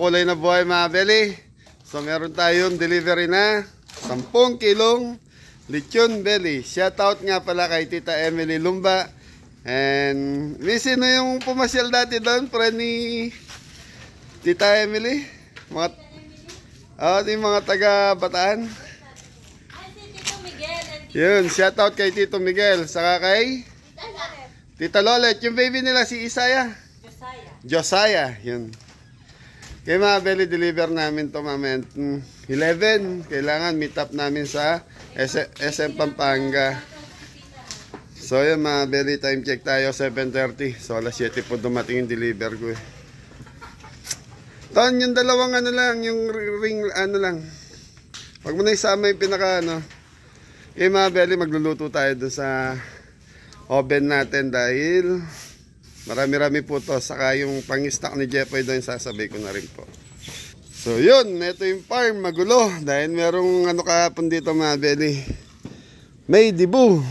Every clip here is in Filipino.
makulay na buhay mga belly. So meron tayong delivery na 10 kilong lechon belly. Shoutout nga pala kay Tita Emily Lumba. And may sino yung pumasyal dati doon, friend ni Tita Emily? Yung mga taga Bataan. Tito Miguel. Yun, shoutout kay Tito Miguel. Saka kay Tita Lolet. Yung baby nila si Isaya. Josiah. Yun. Kaya mga belly, deliver namin to mamaya 11. Kailangan meet up namin sa SM Pampanga. So yun mga belly, time check tayo 7:30. So alas 7 po dumating yung deliver ko eh. Ton, yung dalawang ano lang, yung ring ano lang. Wag mo na isama yung pinaka ano. Okay mga belly, magluluto tayo doon sa oven natin dahil marami-rami po to. Saka yung pang-stock ni Jeffoy doon, sasabay ko na rin po. So yun, ito yung farm, magulo. Dahil merong ano kahapon dito mga belly. May dibu.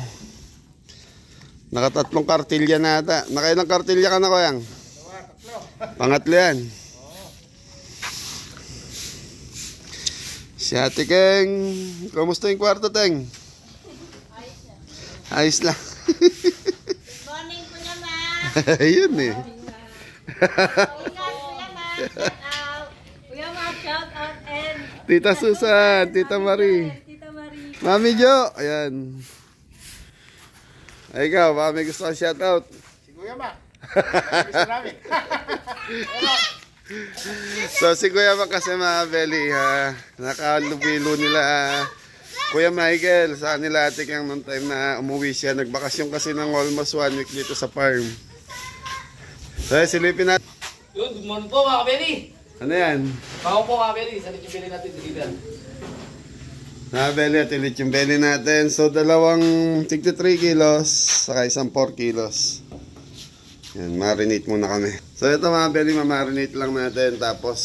Nakatatlong kartilya na ata. Nakailang kartilya ka na ko yan? Pangatlo yan. Si Ate Keng, kumusta yung kwarto, Teng? Ayos lang. Good morning, Kuya Ma. Ayun eh. Kuya Ma, shout out and Tita Susan, Tita Marie. Tita Marie. Mami Jo, ayan. Ay ikaw, baka may gusto kang shoutout. Si Kuya Ma. Gusto namin. So si Kuya Ma kasi mga belly, nakalubilo nila Kuya Michael sa kanila atik yung noong time na umuwi siya. Nagbakasyon kasi ng almost 1 week dito sa farm. So silipin natin. Yun, good morning po mga kabeli. Ano yan? Bako po mga kabeli, sa lechon belly natin deliver. Mga belly at ulit yung belly natin. So dalawang 3 kilos saka isang 4 kilos. Yan, marinate muna kami. So ito mga belly, mamarinate lang natin. Tapos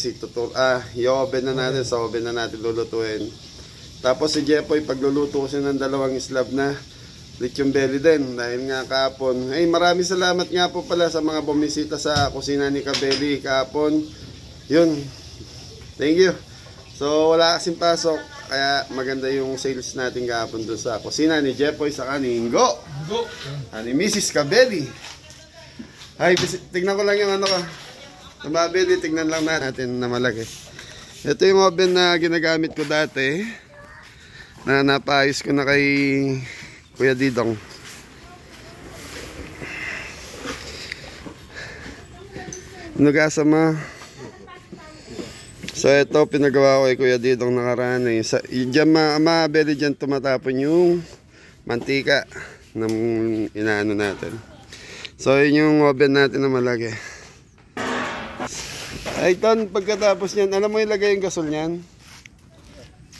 i-oven na natin. Sa oven na natin lulutuin. Tapos si Jeffoy, pagluluto ko siya ng dalawang slab na lechon belly din. Dahil nga kahapon. Ay, maraming salamat nga po pala sa mga bumisita sa kusina ni Kabeli kahapon. Yun. Thank you. So wala kasing pasok. Kaya maganda yung sales natin kahapon doon sa kusina ni Jeffoy sa kaninggo. Ani Mrs. Kabeli. Ay, tignan ko lang yung ano ka. Tumabili, tignan lang natin na malaki. Ito yung oven na ginagamit ko dati. Na napaayos ko na kay Kuya Didong. Nugasa ma. So ito, pinagawa ko kay Kuya Didong nakaraan eh. Diyan mabili dyan tumatapon yung mantika ng inaano natin. So yun yung oven natin na malaki. Ay Ton, pagkatapos nyan, alam mo ilagay yung gasol nyan?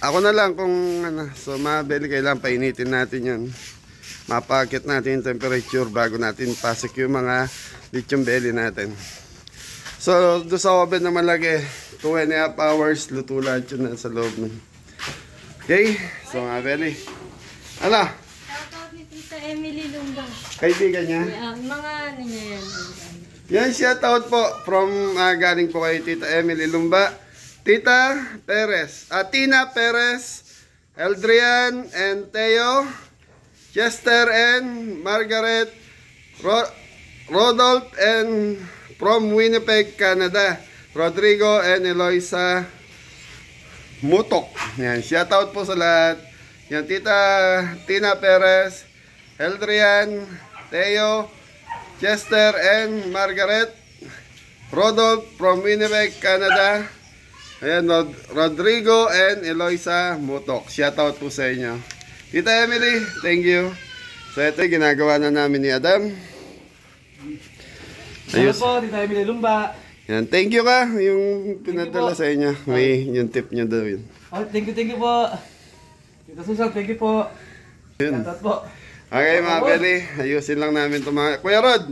Ako na lang kung ano. So mabili, kailangan painitin natin yan. Mapakit natin yung temperature bago natin pasok yung mga lechon belly natin. So doon sa oven na malaki, 2.5 hours, luto lahat yun sa loob nun. Okay, so mabili. Ala? Shout out ni Tita Emily Lumba. Kaibigan niya? Mga ano niya yan. Yan, shoutout po from galing po kay Tita Emily Lumba, Tita Perez, Tina Perez, Eldrian and Teo, Chester and Margaret, Rodolph and from Winnipeg, Canada, Rodrigo and Eloisa Mutok. Yan, shoutout po sa lahat. Yan, Tina Perez, Eldrian, Teo, Chester and Margaret, Rodolph from Winnipeg, Canada. Ayan, Rodrigo and Eloisa Mutok. Shoutout po sa inyo. Tita Emily, thank you. So ito ginagawa na namin ni Adam. Ayos po, Tita Emily Lumba. Yan, thank you ka. Yung pinadala sa inyo. May yung tip nyo daw yun. Oh, thank you po. Tita Susan, thank you po. Yun. Shoutout po. Okay mga belly, ayusin lang namin ito mga... Kuya Rod!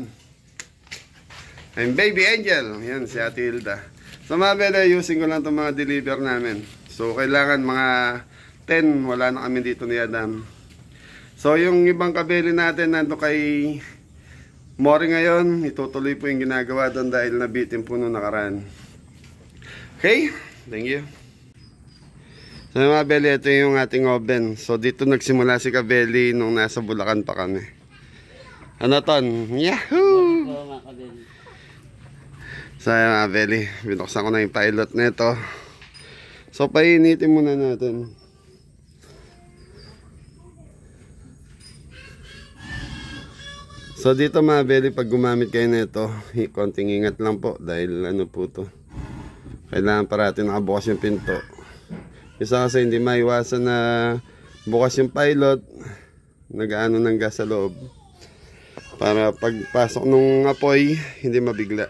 I'm Baby Angel. Yan, si Ate Hilda. So mga belly, ayusin ko lang itong mga deliver namin. So kailangan mga 10, wala na kami dito ni Adam. So yung ibang kabeli natin nando kay Mori ngayon, itutuloy po yung ginagawa doon dahil nabitin po nung nakaraan. Okay? Thank you. So mga Belly, ito yung ating oven. So dito nagsimula si Kabeli nung nasa Bulacan pa kami. Ano ton? Yahoo! So ayan mga Belly, binuksan ko na yung pilot nito. So painitin muna natin. So dito mga Belly, pag gumamit kayo nito, konting ingat lang po dahil ano po to. Kailangan parati nakabukas yung pinto. Isa kasi hindi maiwasan na bukas yung pilot, nag-aano ng gas sa loob. Para pagpasok nung apoy, hindi mabigla.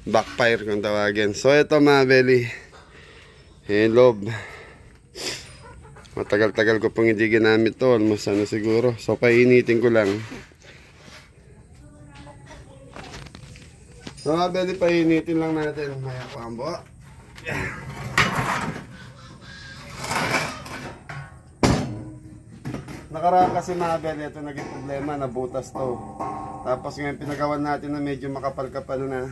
Backfire kung tawagin. So ito mga Belly, yung loob. Matagal-tagal ko pong hindi ginamit to, almost ano siguro. So painitin ko lang. So mga Belly, painitin lang natin. Maya po ang buo. Yeah. Nakaraan kasi mga Belly, ito naging problema, nabutas to. Tapos ngayon pinagawan natin na medyo makapal-kapal na.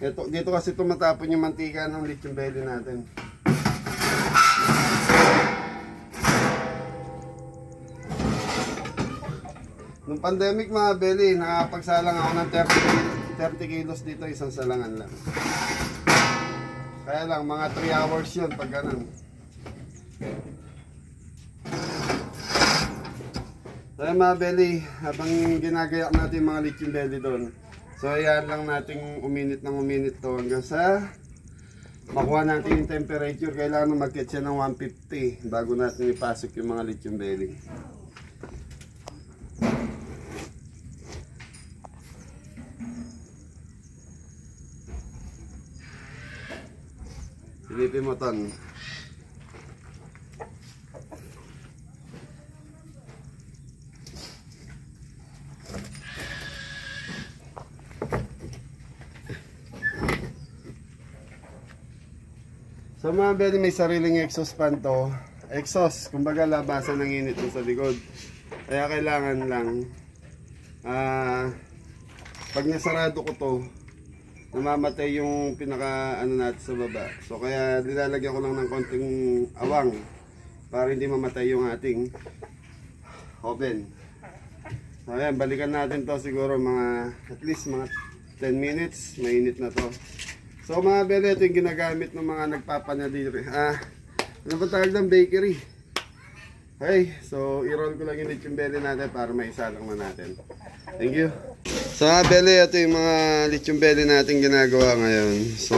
Dito kasi tumatapon yung mantika ng lechon belly natin. Nung pandemic mga Belly, nakapagsalang ako ng 30 kilos dito, isang salangan lang. Kaya lang, mga 3 hours yun pag ganun. So mga Belly, habang ginagayak natin mga lechon belly doon, so ayan lang natin uminit to hanggang sa makuha natin yung temperature. Kailangan mag-get siya ng 150 bago natin ipasok yung mga lechon belly. Silipin mo ton. So mga Belly, may sariling exhaust fan to. Exhaust, kumbaga labasan ng init sa likod. Kaya kailangan lang pag nasarado ko to, namamatay yung pinaka ano natin sa baba. So kaya nilalagyan ko lang ng konting awang para hindi mamatay yung ating oven. So ayan, balikan natin to siguro mga at least mga 10 minutes, mainit na to. So mga Belly, ito yung ginagamit ng mga nagpapanadiri. Ano ba tawag ng bakery? Okay, so i-roll ko lang yung lechon belly natin para maisalang na natin. Thank you. So mga Belly, ito yung mga lechon belly natin ginagawa ngayon. So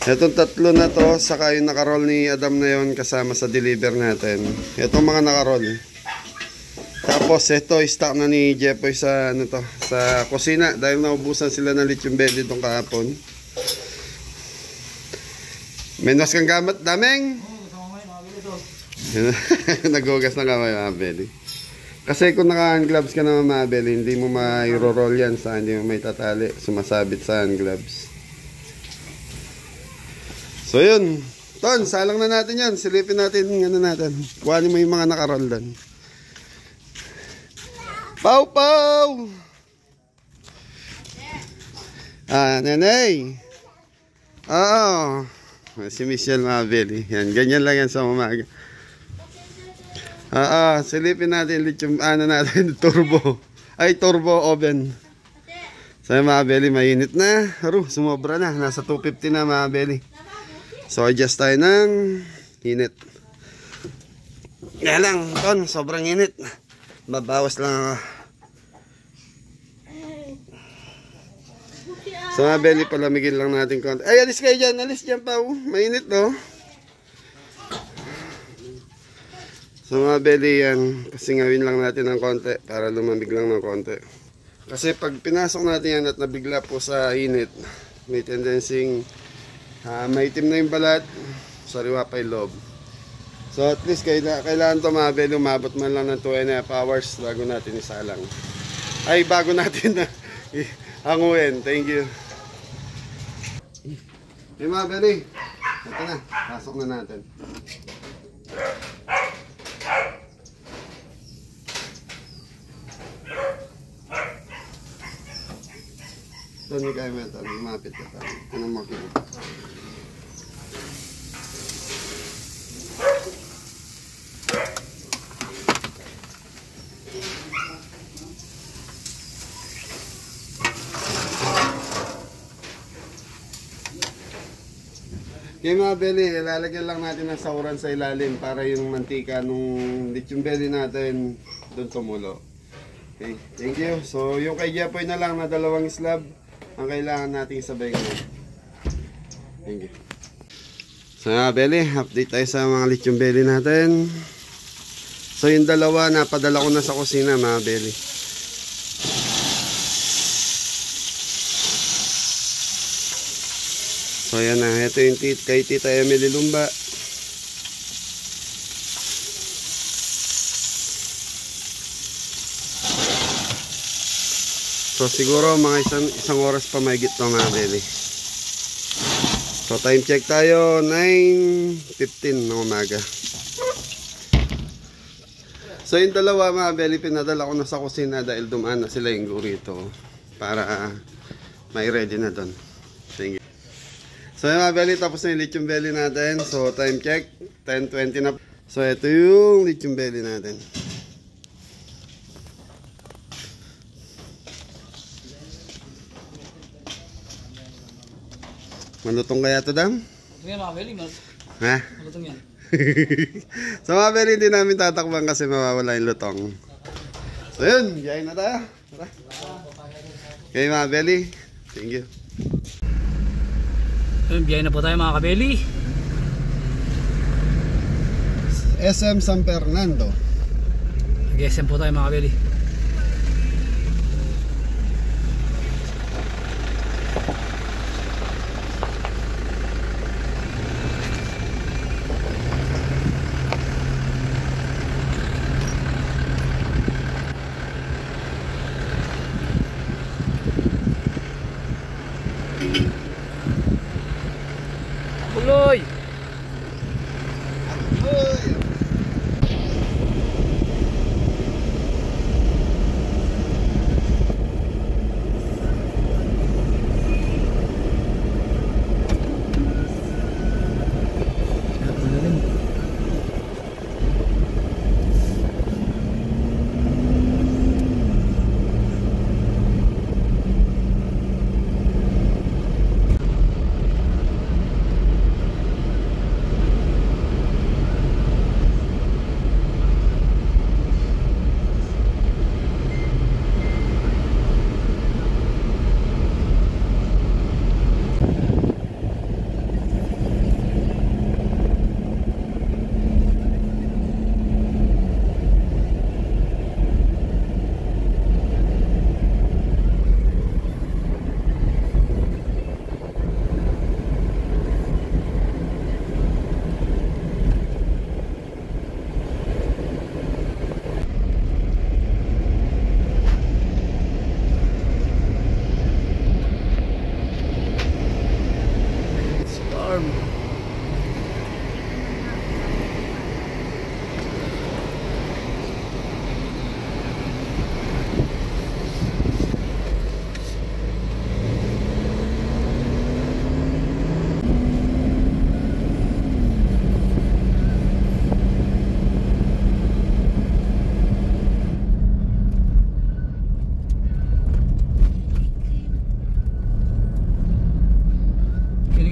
itong tatlo na to, saka yung nakaroll ni Adam na yon kasama sa deliver natin. Itong mga nakaroll. Tapos ito, stock na ni Jeffoy sa ano to, sa kusina dahil naubusan sila ng lechon belly itong kahapon. Menos kang gamit, daming! Nagugas na kamay mga Belly. Kasi kung naka-hand gloves ka naman mga Belly, hindi mo mai-roll yan sa hindi mo may tatali, sumasabit sa hand gloves. So yun, ton, salang na natin yan. Silipin natin yung ano natin. Kuhanin mo yung mga naka-roll doon. Pau Pau! Nanay! Oo. Si Michelle mga Belly. Yan, ganyan lang yan sa umaga. Silipin natin lechon, ano natin, turbo. Ay, turbo oven. So mga Belly, mainit na. Sumobra na. Nasa 250 na mga Belly. So adjust tayo ng init. Yan lang, ton, sobrang init. Mabawas lang ako. So mga Belly, palamigin lang natin konti. Ay, alis kayo dyan. Alis dyan pa. Mainit, no? So mga Belly, yan. Pasingawin lang natin ng konti para lumamig lang ng konti. Kasi pag pinasok natin yan at nabigla po sa init, may tendency maitim na yung balat, sariwa pa yung loob. So at least kailangan ito mga Belly, umabot man lang ng 2.5 hours bago natin isalang. Ay, bago natin na hanguin. Thank you. Hey mga Belly, ito na, pasok na natin. So Tony kayo mo ito. Lumapit ka tayo. Anong makikita? Okay mga belly, ilalagyan lang natin ng sauran sa ilalim para yung mantika nung lechon belly natin doon tumulo. Okay, thank you. So yung kay Jepoy na lang na 2 slab ang kailangan nating sabay ngayon. Thank you. So mga belly, update tayo sa mga lechon belly natin. So yung 2 napadala ko na sa kusina mga belly. So yan na, ito yung kay Tita Emily Lumba. So siguro mga isang oras pa mahigit to mga belly. So time check tayo, 9:15 ng umaga. So yung 2 mga belly pinadala ko na sa kusina dahil dumaan na sila yung gurito para may ready na doon. Thank you. So yung mga belly, tapos na yung lechon belly natin. So time check, 10:20 na. So ito yung lechon belly natin. Malutong kaya ito, Dam? Malutong yan mga belly. Ha? Malutong yan. So mga belly, hindi namin tatakban kasi mawawala yung lutong. So yun, biyahin na tayo. Tara. Okay mga belly, thank you. Biyahe na po tayo mga kabeli. SM San Fernando. Nag-SM po tayo mga kabeli. Tuloy!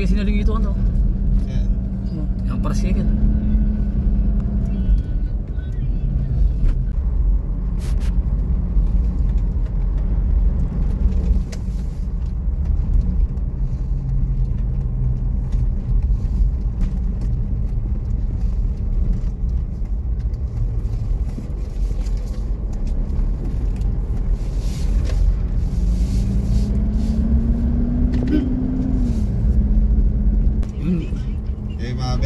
Sinaling ito ano? Yan. Yang para siya kan.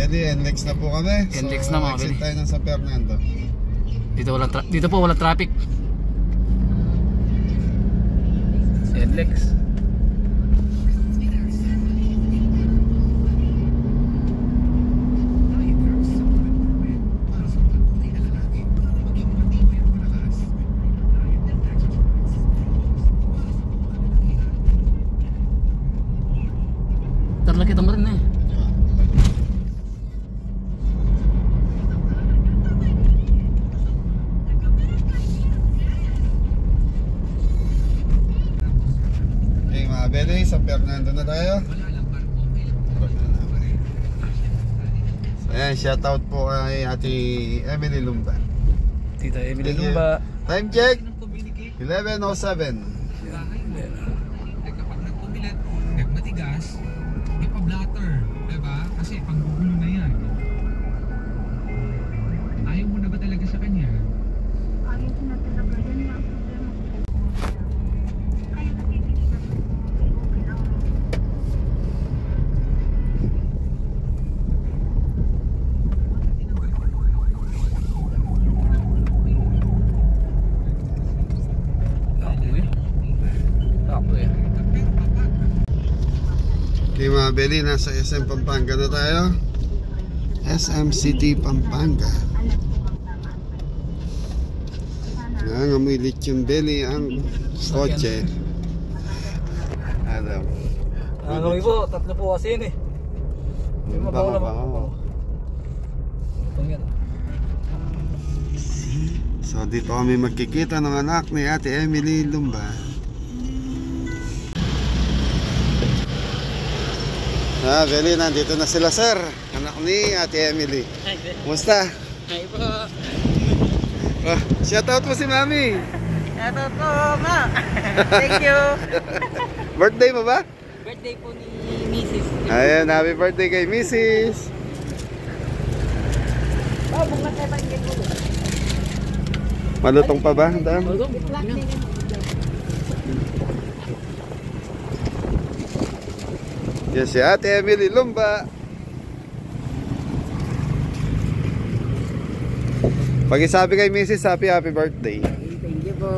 NLEX na po kami. NLEX na mga exit belly. tayo ng San Fernando. Dito po walang traffic. NLEX. San Fernando na tayo. So, ayan, shoutout po kay Ate Emily Lumba. Tita Emily Thank you. Lumba. Time check, 11:07. Kapag nagpumilat, matigas, ipa-blatter, diba? Kasi panggugulo na yan. Ayaw mo na ba talaga sa kanya? Ayaw ko na talaga. Yan nga ang problema ko. Kaya nakikita ko. Okay lang. Ako eh. Okay mga Beli, nasa SM Pampanga na tayo. SM City Pampanga. Nangangamulit yung Beli ang kotse. Adam. Kami po, tatlo po kasi yun eh. Yung mabaho na Bango. Itong yan. So dito kami magkikita ng anak ni Ate Emily Lumba. Beli, nandito na sila sir. Anak ni Ate Emily. Kumusta? Hi po. Shoutout mo si Mami. Ito po, ma. Thank you. Birthday mo ba? Birthday po ni Mrs. Ayan, happy birthday kay Mrs. Oh, bunga tayo pa yung gulo. Malutong pa ba? Dam? Yan si Ate Emily Lumba. Pag-isabi kay Mrs. Happy birthday. Thank you po.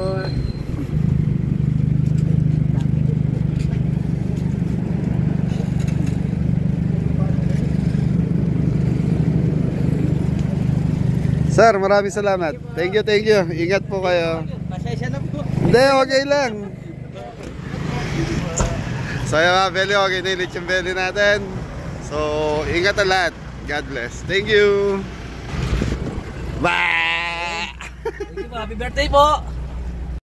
Sir, maraming salamat. Thank you. Ingat po kayo. Pasensya na po. Hindi, okay lang. So yun mga Beli, okay na yung belly natin. So, ingat na lahat. God bless. Thank you. Bye! Thank you po. Happy birthday po!